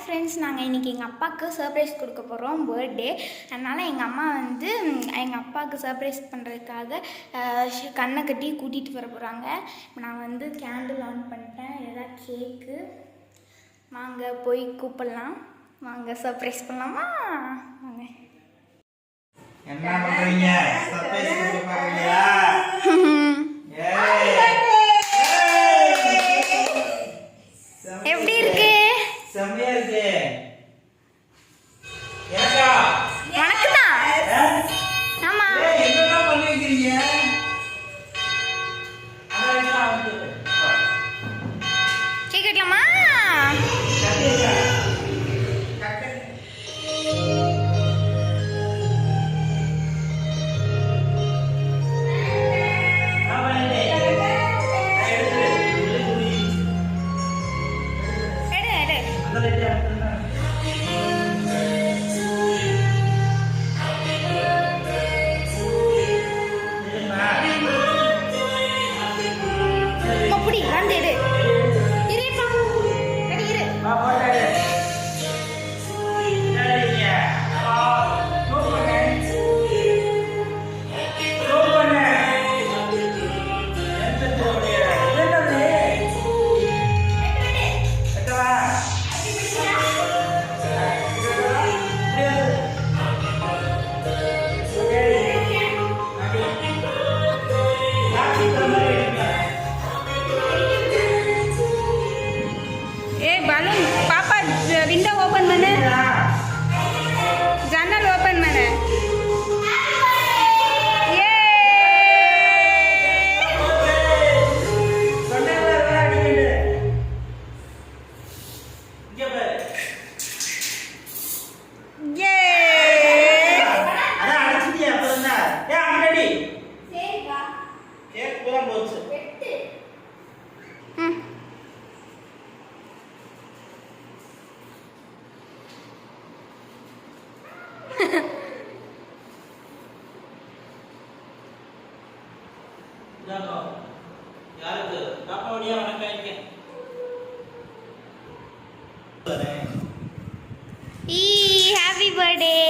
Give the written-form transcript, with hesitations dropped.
Friends, நாங்கள் இன்றைக்கி எங்கள் அப்பாவுக்கு சர்ப்ரைஸ் கொடுக்க போகிறோம், பர்த்டே. அதனால் எங்கள் அம்மா வந்து எங்கள் அப்பாவுக்கு சர்ப்ரைஸ் பண்ணுறதுக்காக கண்ணை கட்டி கூட்டிகிட்டு வர போகிறாங்க. நான் வந்து கேண்டில் ஆன் பண்ணிட்டேன். எதாவது கேக்கு வாங்க போய் கூப்பிடலாம். வாங்க சர்ப்ரைஸ் பண்ணலாமா? வாங்க. என்ன பண்றீங்க? சர்ப்ரைஸ் கொடுக்க போறீங்களா? எப்படி இருக்கு? செம்மையா இருக்கு. ஏக்கா உனக்கு தான். ஆமா. என்னடா பண்ணி வைக்கிறீங்க? அதான் வந்து கேக் கட்டலாமா? கட்டிங்க. விண்டோ ஓபன் பண்ணு, ஜன்னல் ஓபன் பண்ணு. யாருக்கு பாப்பாவுடைய வணக்கம். Happy birthday.